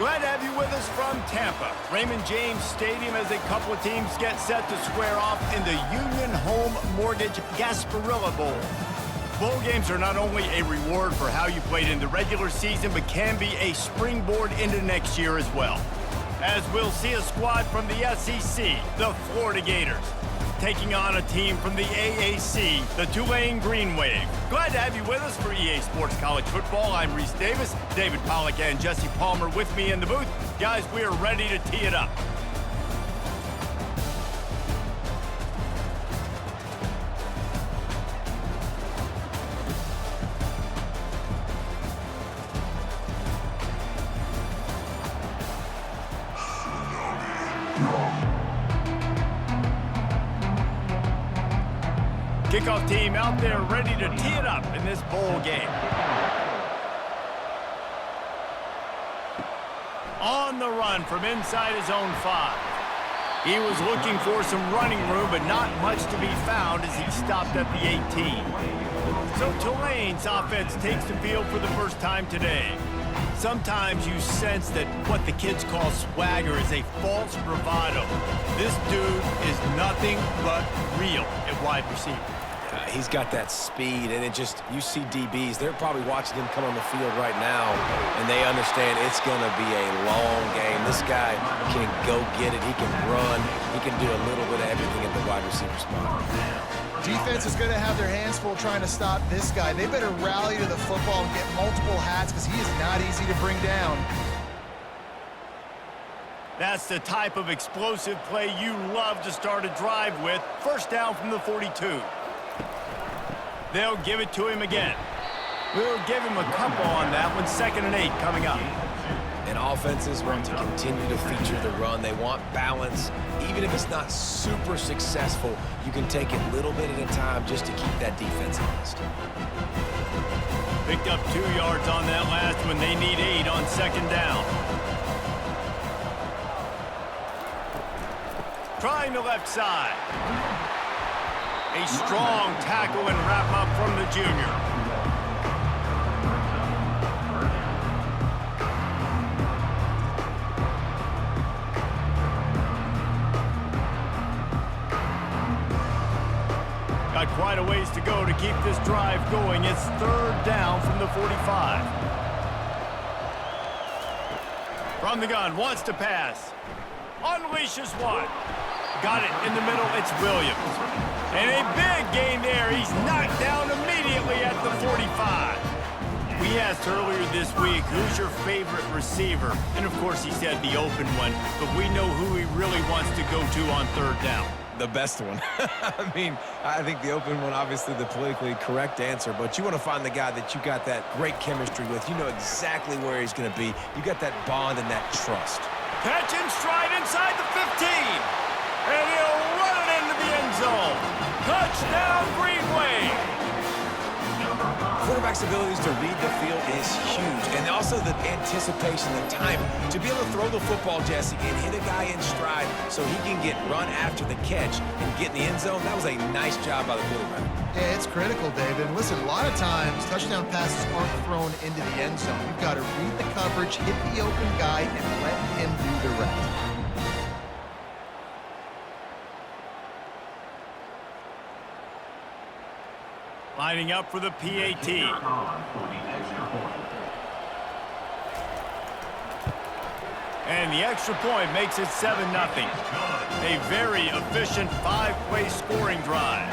Glad to have you with us from Tampa. Raymond James Stadium as a couple of teams get set to square off in the Union Home Mortgage Gasparilla Bowl. Bowl games are not only a reward for how you played in the regular season, but can be a springboard into next year as well. As we'll see a squad from the SEC, the Florida Gators, taking on a team from the AAC, the Tulane Green Wave. Glad to have you with us for EA Sports College Football. I'm Reese Davis, David Pollack and Jesse Palmer with me in the booth. Guys, we are ready to tee it up. Kickoff team out there ready to tee it up in this bowl game. On the run from inside his own 5. He was looking for some running room, but not much to be found as he stopped at the 18. So Tulane's offense takes the field for the first time today. Sometimes you sense that what the kids call swagger is a false bravado. This dude is nothing but real at wide receiver. He's got that speed, and you see DBs, they're probably watching him come on the field right now, and they understand it's going to be a long game. This guy can go get it. He can run. He can do a little bit of everything at the wide receiver spot. Defense is going to have their hands full trying to stop this guy. They better rally to the football and get multiple hats because he is not easy to bring down. That's the type of explosive play you love to start a drive with. First down from the 42. They'll give it to him again. We'll give him a couple on that one. 2nd and 8 coming up. And offenses want to continue to feature the run. They want balance. Even if it's not super successful, you can take it a little bit at a time just to keep that defense honest. Picked up 2 yards on that last one. They need 8 on 2nd down. Trying the left side. A strong tackle and wrap up from the junior. Got quite a ways to go to keep this drive going. It's 3rd down from the 45. From the gun, wants to pass. Unleashes one. Got it in the middle, it's Williams. And a big gain there. He's knocked down immediately at the 45. We asked earlier this week, who's your favorite receiver? And, of course, he said the open one. But we know who he really wants to go to on 3rd down. The best one. I think the open one, obviously the politically correct answer, but you want to find the guy that you got that great chemistry with. You know exactly where he's going to be. You got that bond and that trust. Catch and stride inside the 15. And he'll run it into the end zone. Touchdown, Green Wave. Quarterback's abilities to read the field is huge, and also the anticipation, the timing. To be able to throw the football, Jesse, and hit a guy in stride so he can get run after the catch and get in the end zone, that was a nice job by the quarterback. Yeah, it's critical, David. And listen, a lot of times, touchdown passes aren't thrown into the end zone. You've got to read the coverage, hit the open guy, and let him do the rest. Lining up for the PAT. And the extra point makes it 7-0. A very efficient 5-play scoring drive.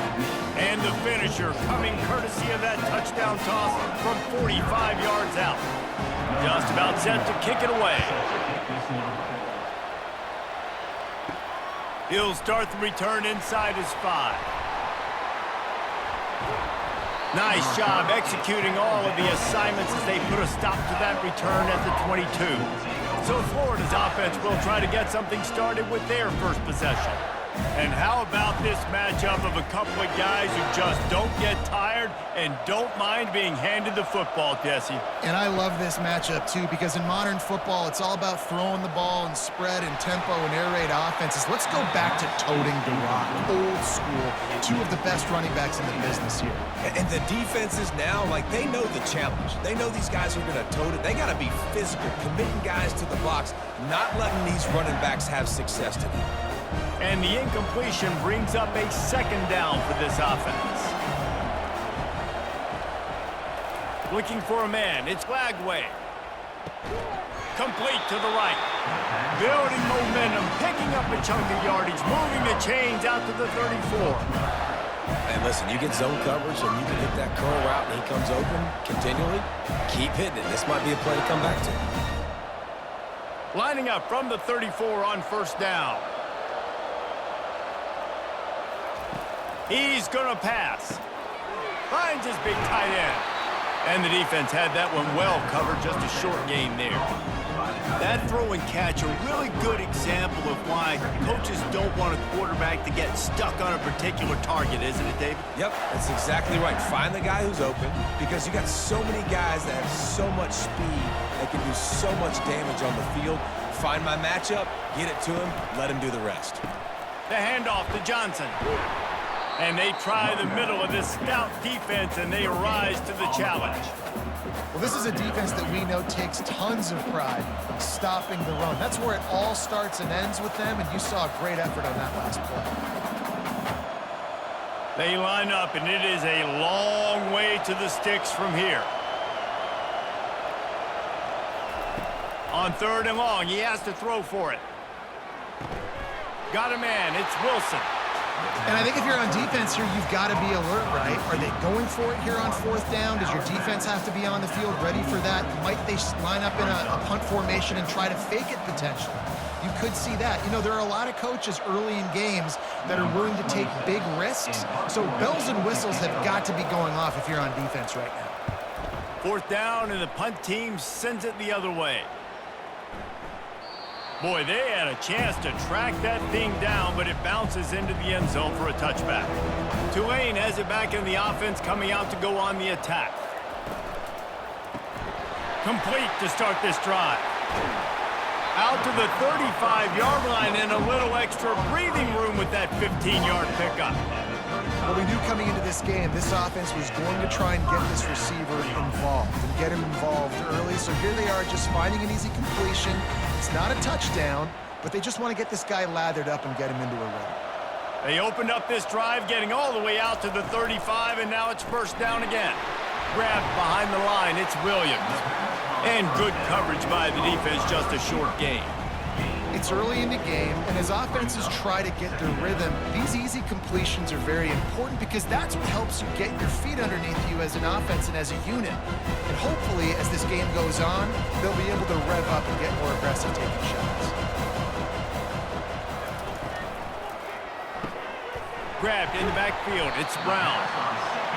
And the finisher coming courtesy of that touchdown toss from 45 yards out. Just about set to kick it away. He'll start the return inside his 5. Nice job executing all of the assignments as they put a stop to that return at the 22. So Florida's offense will try to get something started with their first possession. And how about this matchup of a couple of guys who just don't get tired and don't mind being handed the football, Jesse? And I love this matchup, too, because in modern football, it's all about throwing the ball and spread and tempo and air raid offenses. Let's go back to toting the rock, old school. Two of the best running backs in the business here. And the defenses now, like, they know the challenge. They know these guys are going to tote it. They got to be physical, committing guys to the box, not letting these running backs have success today. And the incompletion brings up a second down for this offense. Looking for a man. It's Lagway. Complete to the right. Building momentum, picking up a chunk of yardage, moving the chains out to the 34. And listen, you get zone coverage and you can hit that curl route and he comes open continually. Keep hitting it. This might be a play to come back to. Lining up from the 34 on first down. He's going to pass. Finds his big tight end. And the defense had that one well covered, just a short gain there. That throw and catch, a really good example of why coaches don't want a quarterback to get stuck on a particular target, isn't it, David? Yep, that's exactly right. Find the guy who's open because you got so many guys that have so much speed that can do so much damage on the field. Find my matchup, get it to him, let him do the rest. The handoff to Johnson. And they try the middle of this stout defense, and they rise to the challenge. Well, this is a defense that we know takes tons of pride in stopping the run. That's where it all starts and ends with them, and you saw a great effort on that last play. They line up, and it is a long way to the sticks from here. On third and long, he has to throw for it. Got a man, it's Wilson. And I think if you're on defense here, you've got to be alert, right? Are they going for it here on fourth down? Does your defense have to be on the field ready for that? Might they line up in a punt formation and try to fake it potentially? You could see that. You know, there are a lot of coaches early in games that are willing to take big risks. So bells and whistles have got to be going off if you're on defense right now. Fourth down, and the punt team sends it the other way. Boy, they had a chance to track that thing down, but it bounces into the end zone for a touchback. Tulane has it back in the offense, coming out to go on the attack. Complete to start this drive. Out to the 35-yard line and a little extra breathing room with that 15-yard pickup. Well, we knew coming into this game, this offense was going to try and get this receiver involved and get him involved early. So here they are just finding an easy completion. It's not a touchdown, but they just want to get this guy lathered up and get him into a rhythm. They opened up this drive, getting all the way out to the 35, and now it's first down again. Grabbed behind the line, it's Williams. And good coverage by the defense, just a short gain. It's early in the game, and as offenses try to get their rhythm, these easy completions are very important because that's what helps you get your feet underneath you as an offense and as a unit. And hopefully, as this game goes on, they'll be able to rev up and get more aggressive taking shots. Grabbed in the backfield, it's Brown.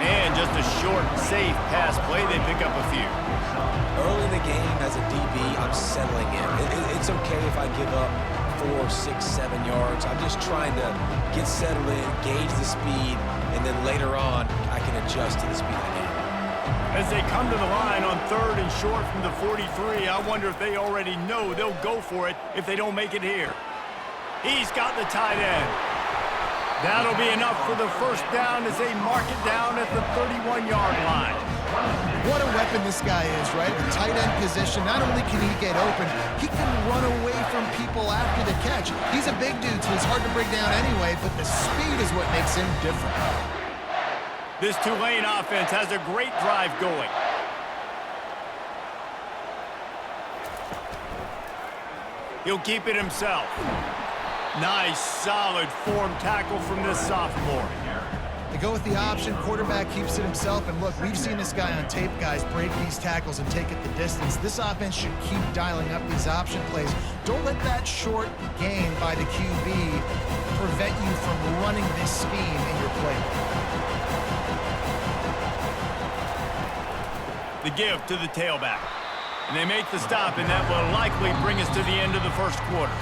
And just a short, safe pass play, they pick up a few. Early in the game, as a DB, I'm settling in. It's okay if I give up 4, 6, 7 yards. I'm just trying to get settled in, gauge the speed, and then later on, I can adjust to the speed of the game. As they come to the line on third and short from the 43, I wonder if they already know they'll go for it if they don't make it here. He's got the tight end. That'll be enough for the first down as they mark it down at the 31-yard line. What a weapon this guy is, right? The tight end position, not only can he get open, he can run away from people after the catch. He's a big dude, so he's hard to bring down anyway, but the speed is what makes him different. This Tulane offense has a great drive going. He'll keep it himself. Nice, solid form tackle from this sophomore. They go with the option, quarterback keeps it himself, and look, we've seen this guy on tape, guys, break these tackles and take it the distance. This offense should keep dialing up these option plays. Don't let that short gain by the QB prevent you from running this scheme in your play. The give to the tailback. And they make the stop, and that will likely bring us to the end of the first quarter.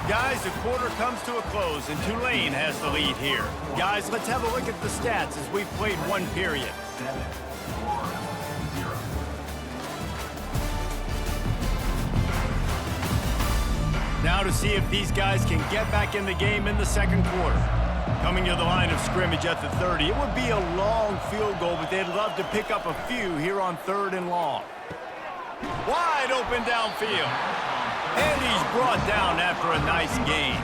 Guys, the quarter comes to a close, and Tulane has the lead here. Guys, let's have a look at the stats as we've played one period. Now to see if these guys can get back in the game in the second quarter. Coming to the line of scrimmage at the 30, it would be a long field goal, but they'd love to pick up a few here on 3rd and long. Wide open downfield. And he's brought down after a nice gain.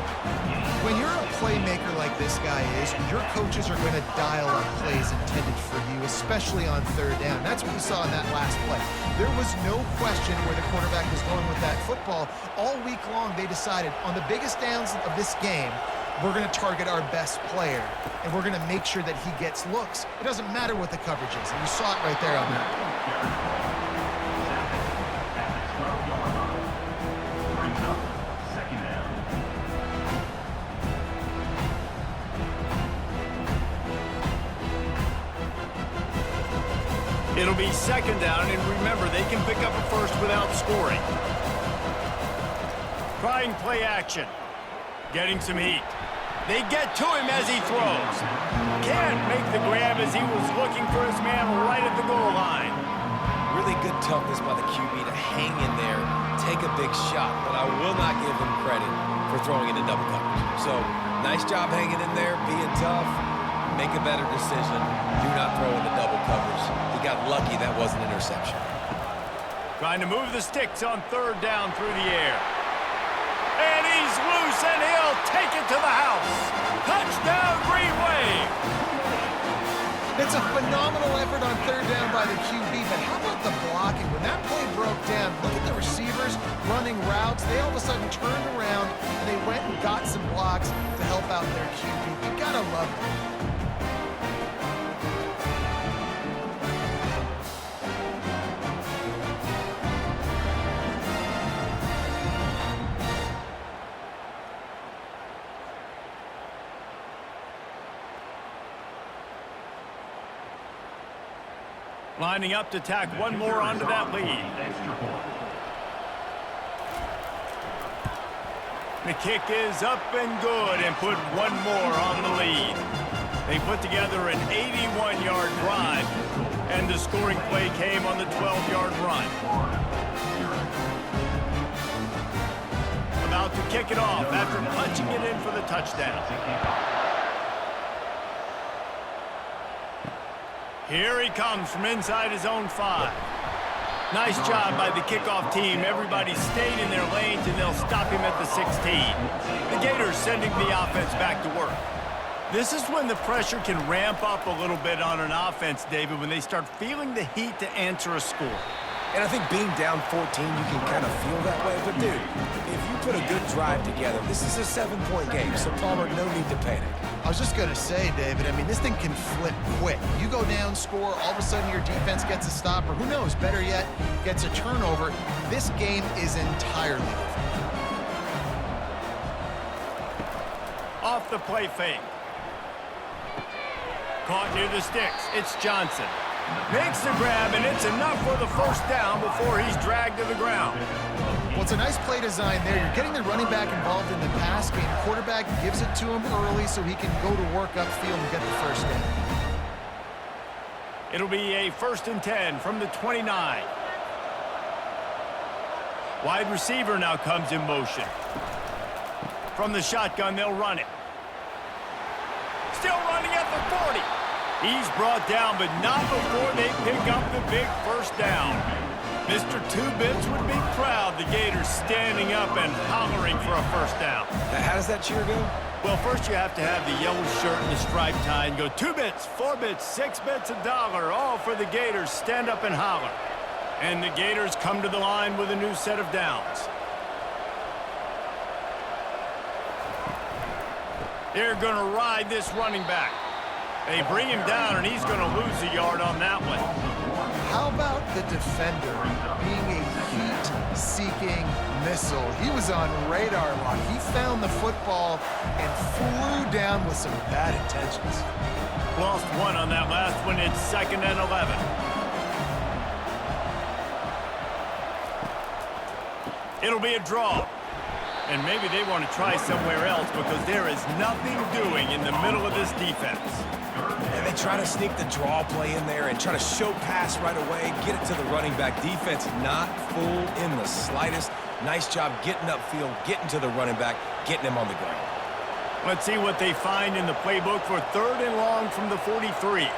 When you're a playmaker like this guy is, your coaches are going to dial up plays intended for you, especially on 3rd down. That's what we saw in that last play. There was no question where the quarterback was going with that football. All week long, they decided on the biggest downs of this game, we're going to target our best player, and we're going to make sure that he gets looks. It doesn't matter what the coverage is, and you saw it right there on that. It'll be 2nd down, and remember, they can pick up a first without scoring. Trying play action. Getting some heat. They get to him as he throws. Can't make the grab as he was looking for his man right at the goal line. Really good toughness by the QB to hang in there, take a big shot, but I will not give him credit for throwing into double coverage. So, nice job hanging in there, being tough. Make a better decision. Do not throw into double coverage. He got lucky that was an interception. Trying to move the sticks on 3rd down through the air. And he's loose, and he'll take it to the house. Touchdown, Green Wave. It's a phenomenal effort on 3rd down by the QB, but how about the blocking? When that play broke down, look at the receivers running routes. They all of a sudden turned around, and they went and got some blocks to help out their QB. You gotta love it. Lining up to tack one more onto that lead. The kick is up and good and put one more on the lead. They put together an 81-yard drive, and the scoring play came on the 12-yard run. About to kick it off after punching it in for the touchdown. Here he comes from inside his own 5. Nice job by the kickoff team. Everybody stayed in their lanes, and they'll stop him at the 16. The Gators sending the offense back to work. This is when the pressure can ramp up a little bit on an offense, David, when they start feeling the heat to answer a score. And I think being down 14, you can kind of feel that way. But, dude, if you put a good drive together, this is a 7-point game, so, Palmer, no need to panic. I was just going to say, David, I mean, this thing can flip quick. You go down, score, all of a sudden your defense gets a stop, or who knows, better yet, gets a turnover. This game is entirely different. Off the play fake. Caught near the sticks. It's Johnson. Makes the grab, and it's enough for the first down before he's dragged to the ground. Well, it's a nice play design there. You're getting the running back involved in the pass game. Quarterback gives it to him early so he can go to work upfield and get the first down. It'll be a 1st and 10 from the 29. Wide receiver now comes in motion. From the shotgun, they'll run it. Still running at the 40. He's brought down, but not before they pick up the big first down. Mr. Two-Bits would be proud. The Gators standing up and hollering for a first down. How does that cheer go? Well, first you have to have the yellow shirt and the striped tie and go 2 bits, 4 bits, 6 bits, $1, all for the Gators. Stand up and holler. And the Gators come to the line with a new set of downs. They're going to ride this running back. They bring him down, and he's going to lose a yard on that one. How about the defender being a heat-seeking missile? He was on radar lock. He found the football and flew down with some bad intentions. Lost one on that last one. It's 2nd and 11. It'll be a draw. And maybe they want to try somewhere else because there is nothing doing in the middle of this defense. And they try to sneak the draw play in there and try to show pass right away, get it to the running back. Defense not fooled in the slightest. Nice job getting upfield, getting to the running back, getting him on the ground. Let's see what they find in the playbook for 3rd and long from the 43.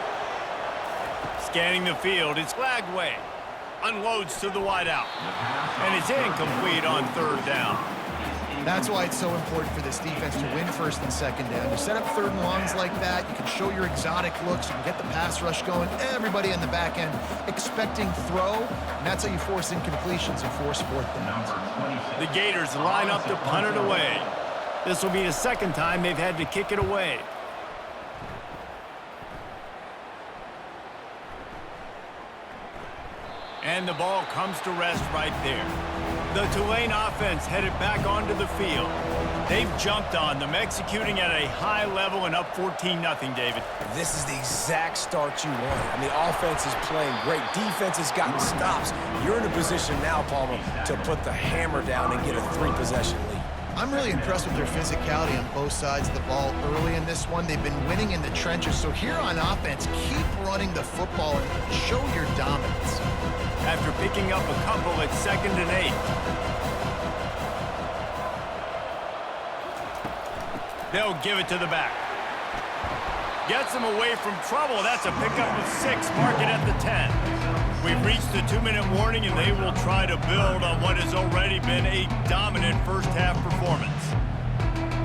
Scanning the field, it's Lagway. Unloads to the wideout. And it's incomplete on 3rd down. That's why it's so important for this defense to win 1st and 2nd down. You set up 3rd and longs like that, you can show your exotic looks, you can get the pass rush going, everybody on the back end expecting throw, and that's how you force incompletions and force 4th downs. The Gators line up to punt it away. This will be the 2nd time they've had to kick it away. And the ball comes to rest right there. The Tulane offense headed back onto the field. They've jumped on them, executing at a high level and up 14-0, David. This is the exact start you want. I mean, offense is playing great. Defense has gotten stops. You're in a position now, Palmer, to put the hammer down and get a 3-possession lead. I'm really impressed with their physicality on both sides of the ball early in this one. They've been winning in the trenches. So here on offense, keep running the football and show your dominance. After picking up a couple at 2nd and 8. They'll give it to the back. Gets him away from trouble. That's a pickup of 6. Mark it at the 10. We've reached the 2-minute warning, and they will try to build on what has already been a dominant first-half performance.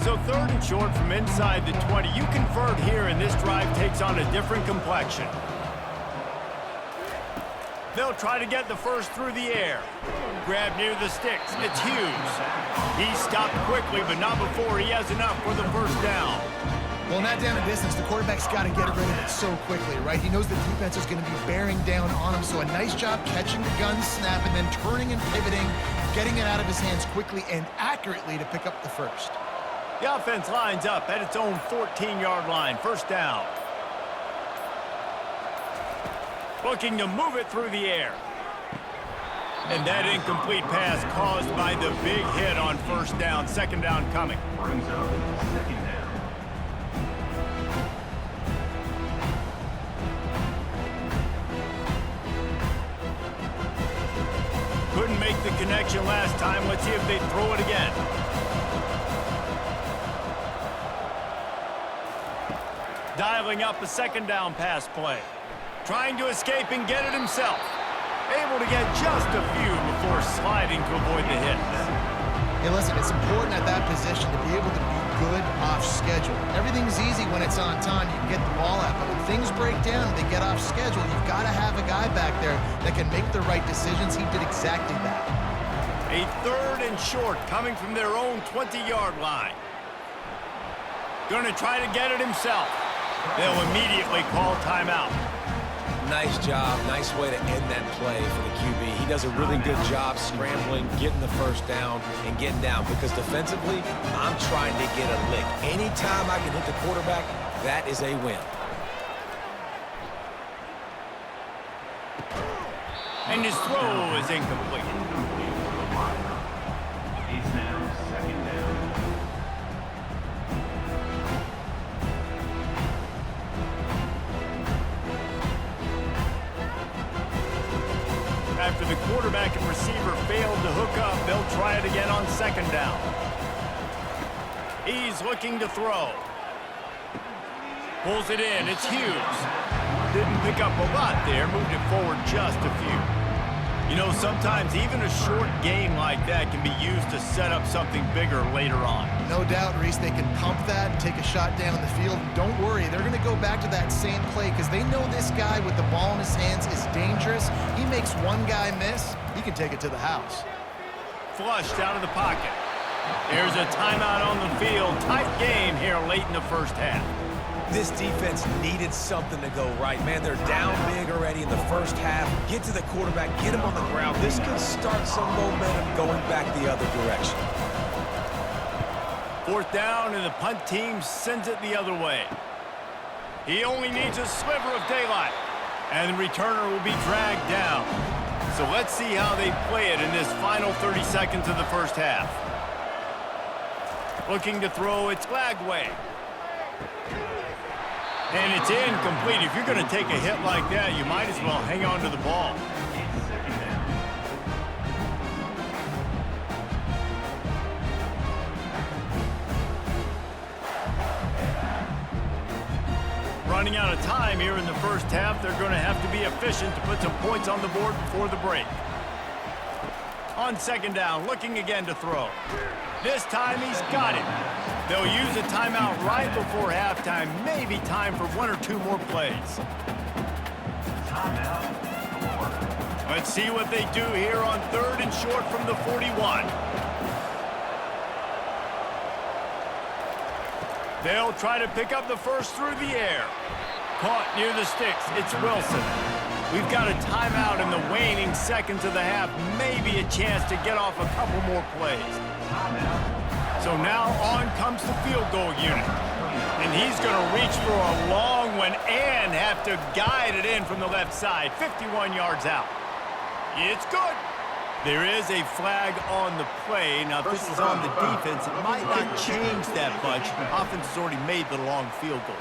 So 3rd and short from inside the 20. You convert here, and this drive takes on a different complexion. They'll try to get the first through the air. Grab near the sticks. It's Hughes. He stopped quickly, but not before he has enough for the 1st down. Well, in that down and distance, the quarterback's got to get rid of it so quickly, right? He knows the defense is going to be bearing down on him, so a nice job catching the gun snap and then turning and pivoting, getting it out of his hands quickly and accurately to pick up the 1st. The offense lines up at its own 14-yard line. 1st down. Looking to move it through the air. And that incomplete pass caused by the big hit on 1st down. 2nd down coming. Brings up 2nd down. Couldn't make the connection last time. Let's see if they throw it again. Dialing up a 2nd down pass play. Trying to escape and get it himself. Able to get just a few before sliding to avoid the hits. Hey, listen, it's important at that position to be able to be good off schedule. Everything's easy when it's on time. You can get the ball out. But when things break down and they get off schedule, you've got to have a guy back there that can make the right decisions. He did exactly that. A 3rd and short coming from their own 20-yard line. Going to try to get it himself. They'll immediately call timeout. Nice job. Nice way to end that play for the QB. He does a really good job scrambling, getting the 1st down, and getting down. Because defensively, I'm trying to get a lick. Anytime I can hit the quarterback, that is a win. And his throw is incomplete. It's now 2nd down. After the quarterback and receiver failed to hook up, they'll try it again on 2nd down. He's looking to throw. Pulls it in. It's Hughes. Didn't pick up a lot there. Moved it forward just a few. You know, sometimes even a short game like that can be used to set up something bigger later on. No doubt, Reese, they can pump that and take a shot down the field. Don't worry, they're going to go back to that same play because they know this guy with the ball in his hands is dangerous. He makes one guy miss, he can take it to the house. Flushed out of the pocket. There's a timeout on the field. Tight game here late in the 1st half. This defense needed something to go right. Man, they're down big already in the 1st half. Get to the quarterback, get him on the ground. This could start some momentum going back the other direction. 4th down, and the punt team sends it the other way. He only needs a sliver of daylight, and the returner will be dragged down. So let's see how they play it in this final 30 seconds of the 1st half. Looking to throw, it's flag way. And it's incomplete. If you're going to take a hit like that, you might as well hang on to the ball. Running out of time here in the first half, they're going to have to be efficient to put some points on the board before the break. On second down, looking again to throw. This time he's got it. They'll use a timeout right before halftime. Maybe time for one or two more plays. Let's see what they do here on third and short from the 41. They'll try to pick up the first through the air. Caught near the sticks. It's Wilson. We've got a timeout in the waning seconds of the half. Maybe a chance to get off a couple more plays. So now on comes the field goal unit. And he's going to reach for a long one and have to guide it in from the left side. 51 yards out. It's good. There is a flag on the play. Now, this is on the defense. It might not change that much. Offense has already made the long field goal.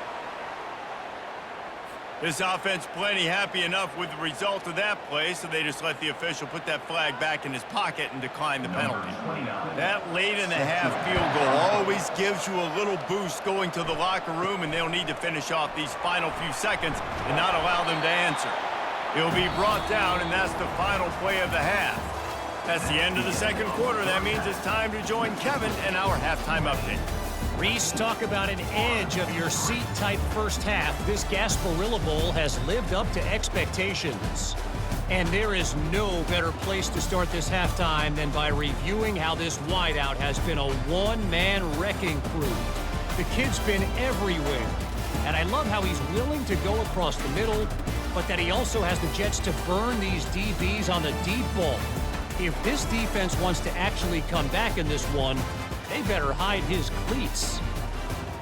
This offense plenty happy enough with the result of that play, so they just let the official put that flag back in his pocket and decline the penalty. That late in the half field goal always gives you a little boost going to the locker room, and they'll need to finish off these final few seconds and not allow them to answer. He'll be brought down, and that's the final play of the half. That's the end of the second quarter. That means it's time to join Kevin and our halftime update. Reese, talk about an edge of your seat type first half. This Gasparilla Bowl has lived up to expectations. And there is no better place to start this halftime than by reviewing how this wideout has been a one-man wrecking crew. The kid's been everywhere. And I love how he's willing to go across the middle, but that he also has the jets to burn these DBs on the deep ball. If this defense wants to actually come back in this one, they better hide his cleats.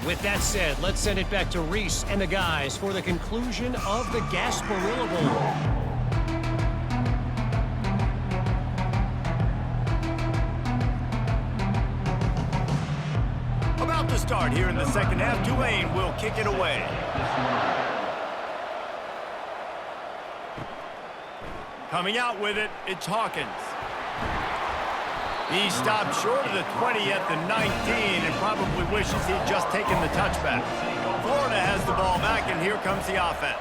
With that said, let's send it back to Reese and the guys for the conclusion of the Gasparilla Bowl. About to start here in the second half. Tulane will kick it away. Coming out with it, it's Hawkins. He stopped short of the 20 at the 19 and probably wishes he'd just taken the touchback. Florida has the ball back, and here comes the offense.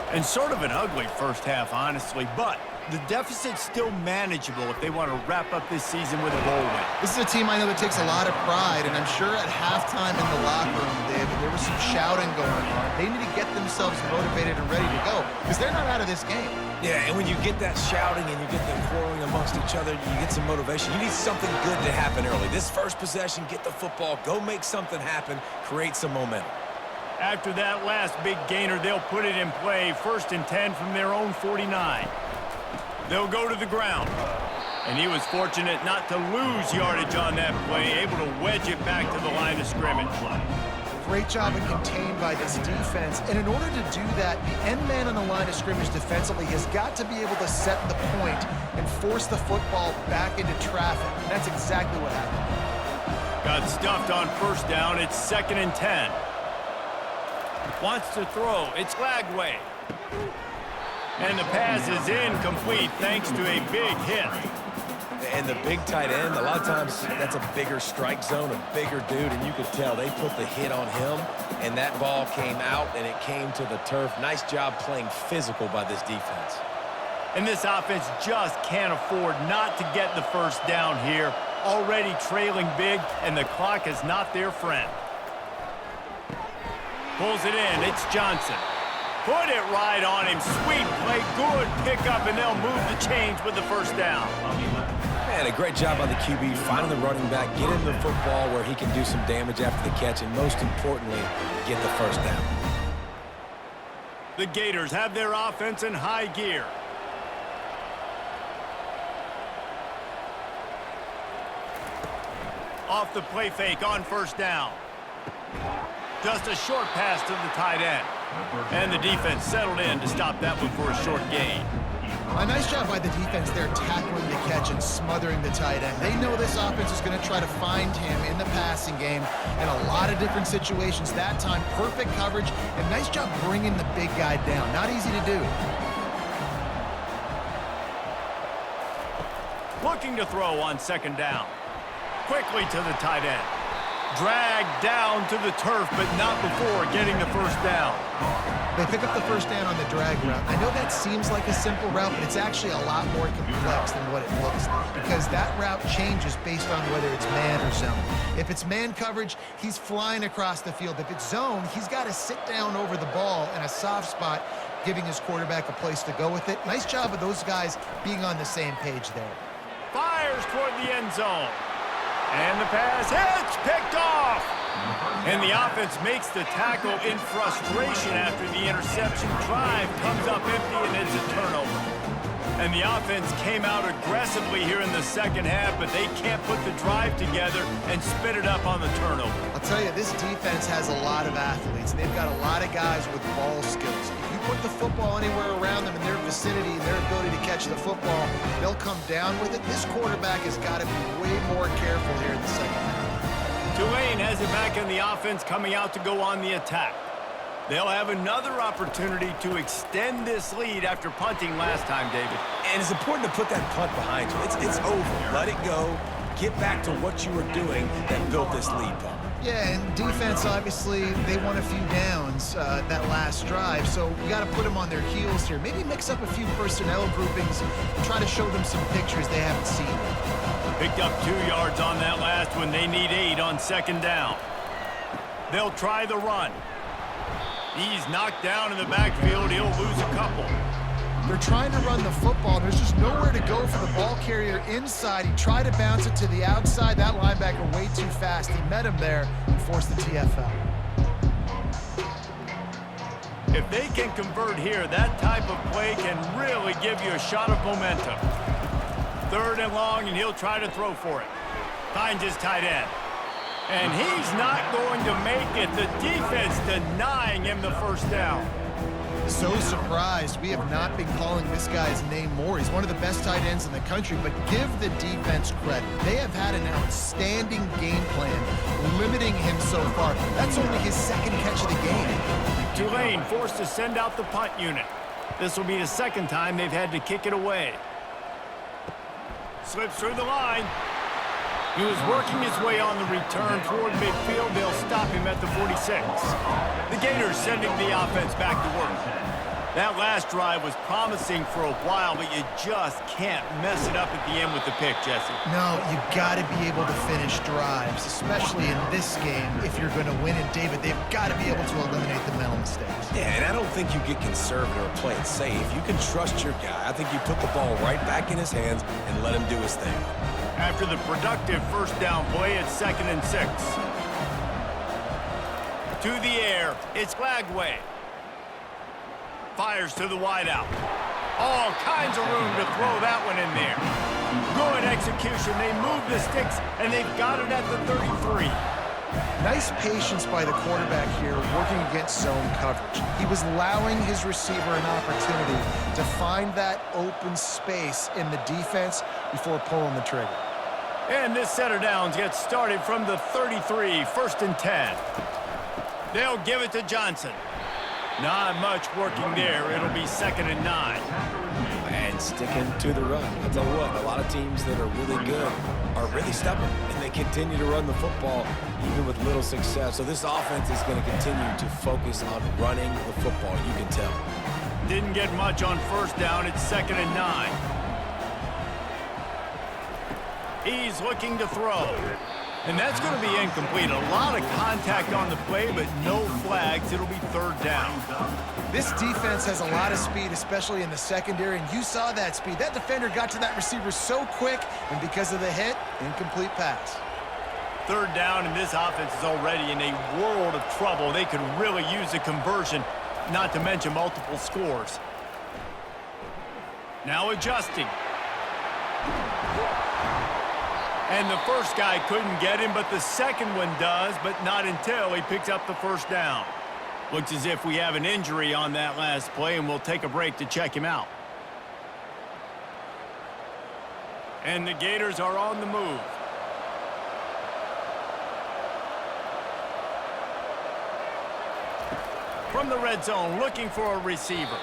And sort of an ugly first half, honestly, but the deficit's still manageable if they want to wrap up this season with a bowl win. This is a team I know that takes a lot of pride, and I'm sure at halftime in the locker room, David, there was some shouting going on. They need to get themselves motivated and ready to go because they're not out of this game. Yeah, and when you get that shouting and you get the quarreling amongst each other, you get some motivation. You need something good to happen early. This first possession, get the football, go make something happen, create some momentum. After that last big gainer, they'll put it in play. 1st and 10 from their own 49. They'll go to the ground. And he was fortunate not to lose yardage on that play, able to wedge it back to the line of scrimmage. Great job and contained by this defense. And in order to do that, the end man on the line of scrimmage defensively has got to be able to set the point and force the football back into traffic. And that's exactly what happened. Got stuffed on first down. It's 2nd and 10. Wants to throw. It's Lagway. And the pass is incomplete thanks to a big hit. And the big tight end, a lot of times that's a bigger strike zone, a bigger dude, and you could tell they put the hit on him, and that ball came out, and it came to the turf. Nice job playing physical by this defense. And this offense just can't afford not to get the first down here. Already trailing big, and the clock is not their friend. Pulls it in. It's Johnson. Put it right on him. Sweet play. Good pickup, and they'll move the chains with the first down. Man, a great job by the QB, finding the running back, get him the football where he can do some damage after the catch, and most importantly, get the first down. The Gators have their offense in high gear. Off the play fake on first down. Just a short pass to the tight end. And the defense settled in to stop that one for a short gain. A nice job by the defense there tackling the catch and smothering the tight end. They know this offense is going to try to find him in the passing game in a lot of different situations. That time, perfect coverage, and nice job bringing the big guy down. Not easy to do. Looking to throw on second down. Quickly to the tight end. Dragged down to the turf, but not before getting the first down. They pick up the first down on the drag route. I know that seems like a simple route, but it's actually a lot more complex than what it looks like, because that route changes based on whether it's man or zone. If it's man coverage, he's flying across the field. If it's zone, he's got to sit down over the ball in a soft spot, giving his quarterback a place to go with it. Nice job of those guys being on the same page there. Fires toward the end zone. And the pass hits, picked off. And the offense makes the tackle in frustration after the interception. Drive comes up empty, and it's a turnover. And the offense came out aggressively here in the second half, but they can't put the drive together and spit it up on the turnover. I'll tell you, this defense has a lot of athletes. They've got a lot of guys with ball skills. If you put the football anywhere around them in their vicinity and their ability to catch the football, they'll come down with it. This quarterback has got to be way more careful here in the second half. Tulane has it back in the offense, coming out to go on the attack. They'll have another opportunity to extend this lead after punting last time, David. And it's important to put that punt behind you. It's over. Let it go. Get back to what you were doing that built this lead, Paul. Yeah, and defense, obviously, they won a few downs that last drive, so you got to put them on their heels here. Maybe mix up a few personnel groupings, try to show them some pictures they haven't seen. Picked up 2 yards on that last one. They need 8 on second down. They'll try the run. He's knocked down in the backfield. He'll lose a couple. They're trying to run the football. There's just nowhere to go for the ball carrier inside. He tried to bounce it to the outside. That linebacker way too fast. He met him there and forced the TFL. If they can convert here, that type of play can really give you a shot of momentum. 3rd and long, and he'll try to throw for it. Finds his tight end. And he's not going to make it. The defense denying him the first down. So surprised. We have not been calling this guy's name more. He's one of the best tight ends in the country, but give the defense credit. They have had an outstanding game plan, limiting him so far. That's only his 2nd catch of the game. Tulane forced to send out the punt unit. This will be the 2nd time they've had to kick it away. Slips through the line. He was working his way on the return toward midfield. They'll stop him at the 46. The Gators sending the offense back to work. That last drive was promising for a while, but you just can't mess it up at the end with the pick, Jesse. No, you got to be able to finish drives, especially in this game if you're going to win. And David, they've got to be able to eliminate the mental mistakes. Yeah, and I don't think you get conservative or play it safe. You can trust your guy. I think you put the ball right back in his hands and let him do his thing. After the productive first down play, it's 2nd and 6. To the air, it's Flagway. Fires to the wideout. All kinds of room to throw that one in there. Good execution. They move the sticks, and they've got it at the 33. Nice patience by the quarterback here working against zone coverage. He was allowing his receiver an opportunity to find that open space in the defense before pulling the trigger. And this set of downs gets started from the 33, 1st and 10. They'll give it to Johnson. Not much working there. It'll be 2nd and 9. And sticking to the run. I'll tell you what, a lot of teams that are really good are really stubborn, and they continue to run the football even with little success. So this offense is going to continue to focus on running the football, you can tell. Didn't get much on 1st down. It's 2nd and 9. He's looking to throw. And that's going to be incomplete. A lot of contact on the play, but no flags. It'll be 3rd down. This defense has a lot of speed, especially in the secondary, and you saw that speed. That defender got to that receiver so quick, and because of the hit, incomplete pass. 3rd down, and this offense is already in a world of trouble. They could really use a conversion, not to mention multiple scores. Now adjusting. And the first guy couldn't get him, but the second one does, but not until he picks up the 1st down. Looks as if we have an injury on that last play, and we'll take a break to check him out. And the Gators are on the move. From the red zone, looking for a receiver.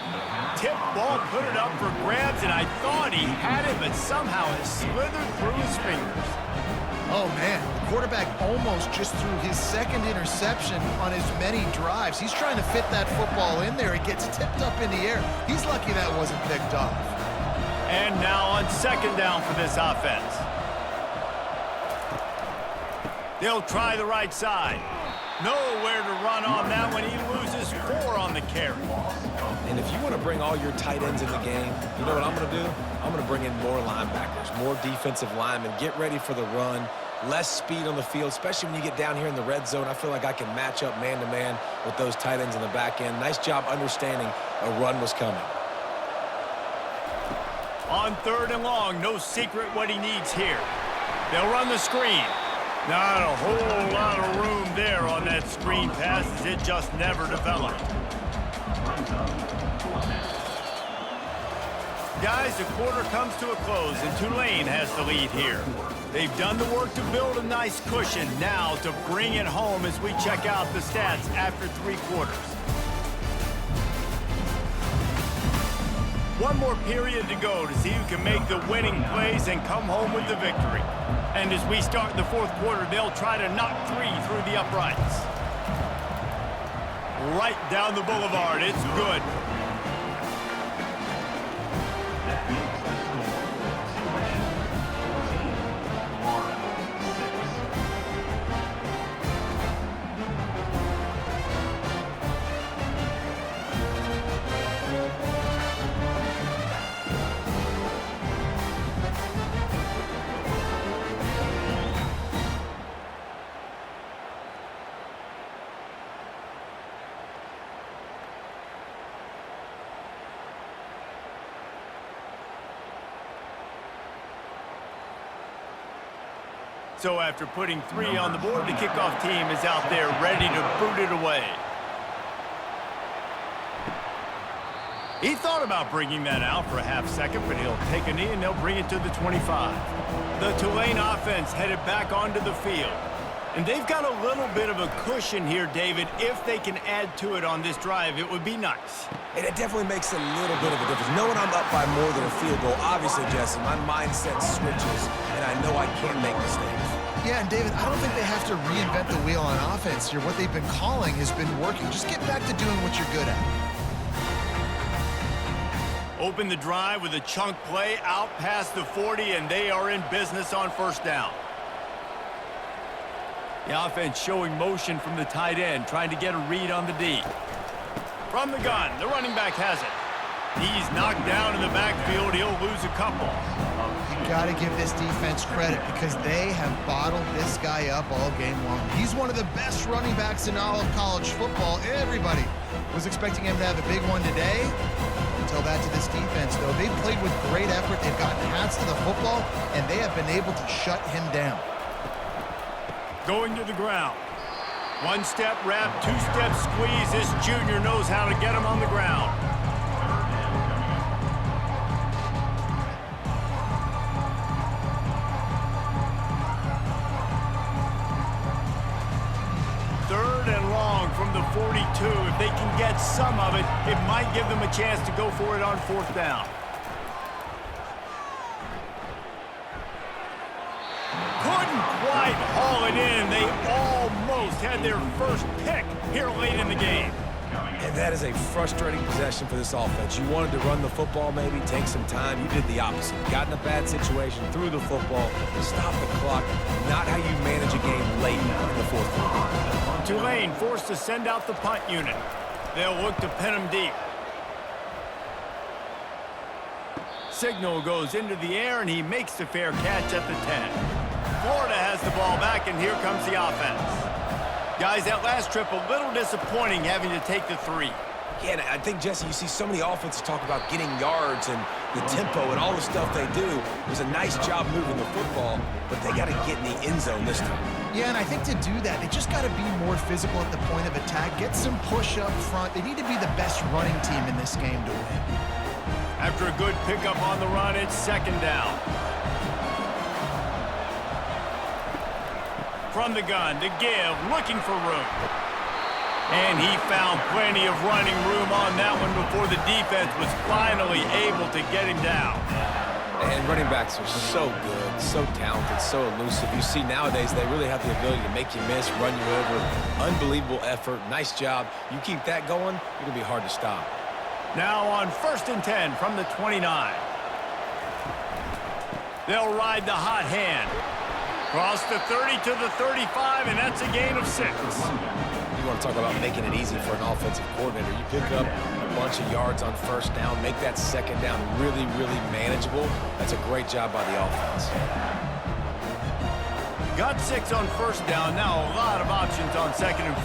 Tip ball, put it up for grabs, and I thought he had it, but somehow it slithered through his fingers. Oh, man, the quarterback almost just threw his second interception on as many drives. He's trying to fit that football in there. It gets tipped up in the air. He's lucky that wasn't picked off. And now on second down for this offense. They'll try the right side. Nowhere to run on that one. He loses 4 on the carry. And if you want to bring all your tight ends in the game, you know what I'm going to do? I'm going to bring in more linebackers, more defensive linemen, get ready for the run, less speed on the field, especially when you get down here in the red zone. I feel like I can match up man-to-man with those tight ends in the back end. Nice job understanding a run was coming. On third and long, no secret what he needs here. They'll run the screen. Not a whole lot of room there on that screen pass, as it just never developed. Guys, the quarter comes to a close, and Tulane has the lead here. They've done the work to build a nice cushion. Now to bring it home as we check out the stats after 3 quarters. One more period to go to see who can make the winning plays and come home with the victory. And as we start the 4th quarter, they'll try to knock 3 through the uprights. Right down the boulevard. It's good. So after putting 3 on the board, the kickoff team is out there ready to boot it away. He thought about bringing that out for a half second, but he'll take a knee and they'll bring it to the 25. The Tulane offense headed back onto the field. And they've got a little bit of a cushion here, David. If they can add to it on this drive, it would be nice. And it definitely makes a little bit of a difference. Knowing I'm up by more than a field goal, obviously, Jesse, my mindset switches, and I know I can make mistakes. Yeah, and David, I don't think they have to reinvent the wheel on offense here. What they've been calling has been working. Just get back to doing what you're good at. Open the drive with a chunk play out past the 40, and they are in business on first down. The offense showing motion from the tight end, trying to get a read on the D. From the gun, the running back has it. He's knocked down in the backfield. He'll lose a couple. You got to give this defense credit because they have bottled this guy up all game long. He's one of the best running backs in all of college football. Everybody was expecting him to have a big one today. Tell that to this defense, though. They've played with great effort. They've gotten hats to the football, and they have been able to shut him down. Going to the ground. 1-step wrap, 2-step squeeze. This junior knows how to get him on the ground. Third and long from the 42. If they can get some of it, it might give them a chance to go for it on 4th down. Couldn't quite haul it in. They almost had their first pick here late in the game. And that is a frustrating possession for this offense. You wanted to run the football, maybe take some time. You did the opposite. Got in a bad situation, threw the football, stopped the clock. Not how you manage a game late in the 4th quarter. Tulane forced to send out the punt unit. They'll look to pin him deep. Signal goes into the air, and he makes the fair catch at the 10. Florida has the ball back, and here comes the offense. Guys, that last trip, a little disappointing having to take the 3. Yeah, and I think, Jesse, you see so many offenses talk about getting yards and the tempo and all the stuff they do. It was a nice job moving the football, but they got to get in the end zone this time. Yeah, and I think to do that, they just got to be more physical at the point of attack, get some push up front. They need to be the best running team in this game to win. After a good pickup on the run, it's 2nd down. From the gun to give, looking for room. And he found plenty of running room on that one before the defense was finally able to get him down. And running backs are so good, so talented, so elusive. You see nowadays they really have the ability to make you miss, run you over. Unbelievable effort. Nice job. You keep that going, you're going to be hard to stop. Now on 1st and 10 from the 29. They'll ride the hot hand. Cross the 30 to the 35, and that's a gain of 6. You want to talk about making it easy for an offensive coordinator. You pick up a bunch of yards on 1st down, make that 2nd down really, really manageable. That's a great job by the offense. Got 6 on 1st down. Now a lot of options on 2nd and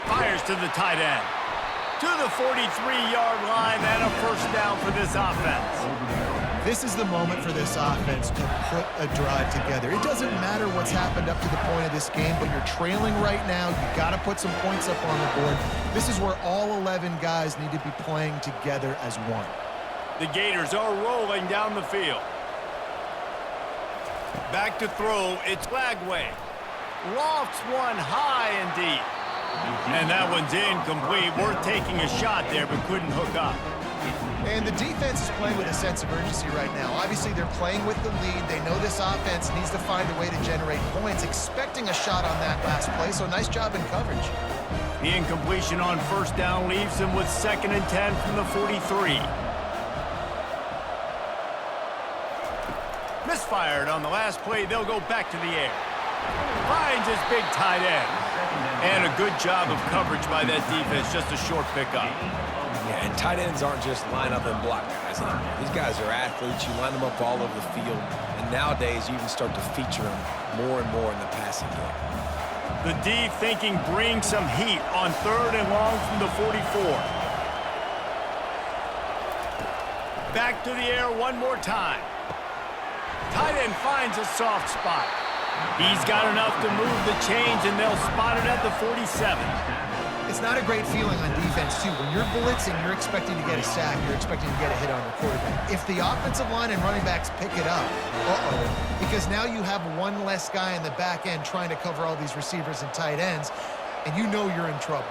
4. Fires to the tight end. To the 43-yard line and a 1st down for this offense. This is the moment for this offense to put a drive together. It doesn't matter what's happened up to the point of this game, but you're trailing right now. You've got to put some points up on the board. This is where all 11 guys need to be playing together as one. The Gators are rolling down the field. Back to throw, it's Lagway. Lofts one high and deep. And that one's incomplete. Worth taking a shot there, but couldn't hook up. And the defense is playing with a sense of urgency right now. Obviously, they're playing with the lead. They know this offense needs to find a way to generate points, expecting a shot on that last play, so nice job in coverage. The incompletion on 1st down leaves them with 2nd and 10 from the 43. Misfired on the last play. They'll go back to the air. Finds his big tight end. And a good job of coverage by that defense, just a short pickup. Yeah, and tight ends aren't just line up and block guys anymore. These guys are athletes. You line them up all over the field. And nowadays, you even start to feature them more and more in the passing game. The D thinking bring some heat on 3rd and long from the 44. Back to the air one more time. Tight end finds a soft spot. He's got enough to move the chains, and they'll spot it at the 47. It's not a great feeling on defense, too. When you're blitzing, you're expecting to get a sack. You're expecting to get a hit on your quarterback. If the offensive line and running backs pick it up, because now you have one less guy in the back end trying to cover all these receivers and tight ends, and you know you're in trouble.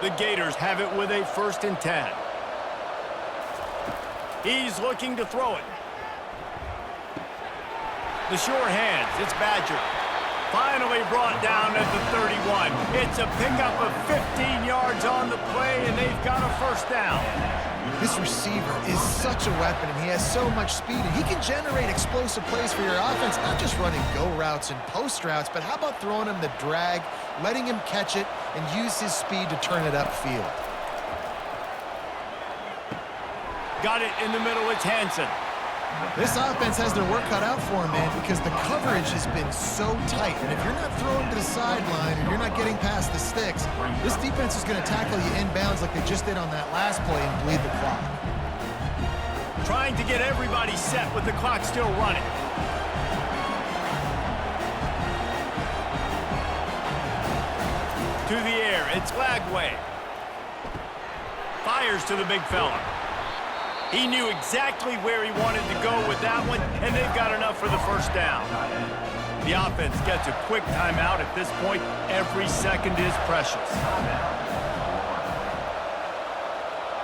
The Gators have it with a 1st and 10. He's looking to throw it. The sure hands, it's Badger. Finally brought down at the 31. It's a pickup of 15 yards on the play, and they've got a 1st down. This receiver is such a weapon, and he has so much speed, and he can generate explosive plays for your offense, not just running go routes and post routes, but how about throwing him the drag, letting him catch it, and use his speed to turn it upfield. Got it in the middle, it's Hansen. This offense has their work cut out for him, man, because the coverage has been so tight. And if you're not throwing to the sideline or you're not getting past the sticks, this defense is going to tackle you inbounds like they just did on that last play and bleed the clock. Trying to get everybody set with the clock still running. To the air, it's Lagway. Fires to the big fella. He knew exactly where he wanted to go with that one, and they've got enough for the 1st down. The offense gets a quick timeout at this point. Every second is precious.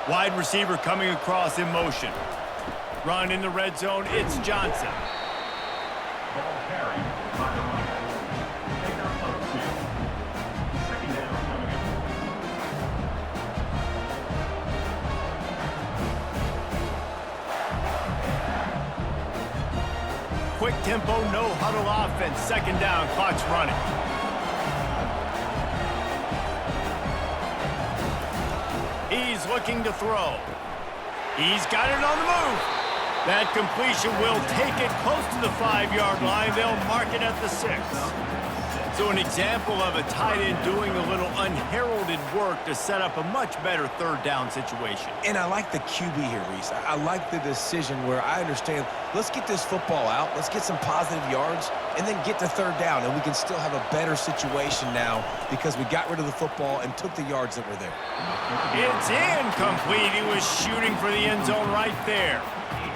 Wide receiver coming across in motion. Run in the red zone, it's Johnson. Ball carried by the runner. Take up 2. 2nd down coming up. Quick tempo, no huddle offense. 2nd down, clock's running. He's looking to throw. He's got it on the move. That completion will take it close to the 5-yard line. They'll mark it at the 6. So an example of a tight end doing a little unheralded work to set up a much better 3rd down situation. And I like the QB here, Reese. I like the decision where I understand, let's get this football out, let's get some positive yards, and then get to 3rd down, and we can still have a better situation now because we got rid of the football and took the yards that were there. It's incomplete. He was shooting for the end zone right there.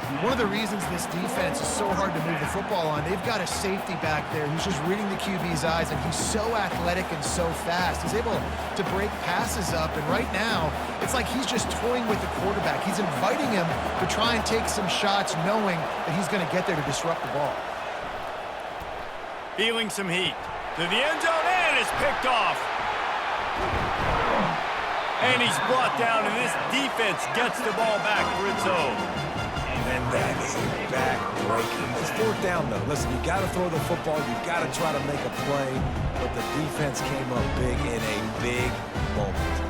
One of the reasons this defense is so hard to move the football on, they've got a safety back there who's just reading the QB's eyes, and he's so athletic and so fast. He's able to break passes up, and right now, it's like he's just toying with the quarterback. He's inviting him to try and take some shots, knowing that he's going to get there to disrupt the ball. Feeling some heat. To the end zone, and it's picked off. And he's brought down, and this defense gets the ball back for its own. And that is back-breaking. It's fourth down, though. Listen, you got to throw the football. You got to try to make a play. But the defense came up big in a big moment.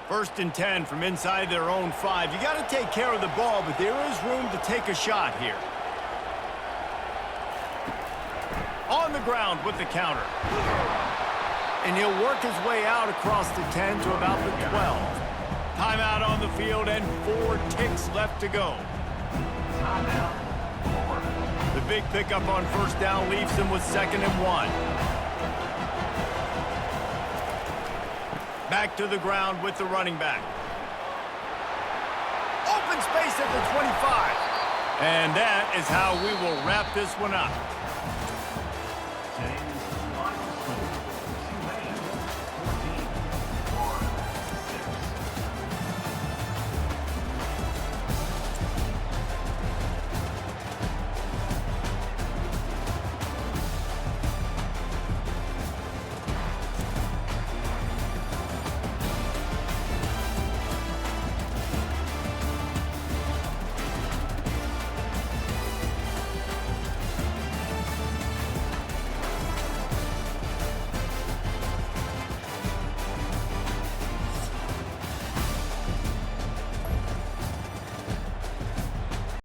First and 10 from inside their own 5. You got to take care of the ball, but there is room to take a shot here. On the ground with the counter. And he'll work his way out across the 10 to about the 12. Timeout on the field and 4 ticks left to go. The big pickup on first down leaves them with 2nd and 1. Back to the ground with the running back. Open space at the 25. And that is how we will wrap this one up.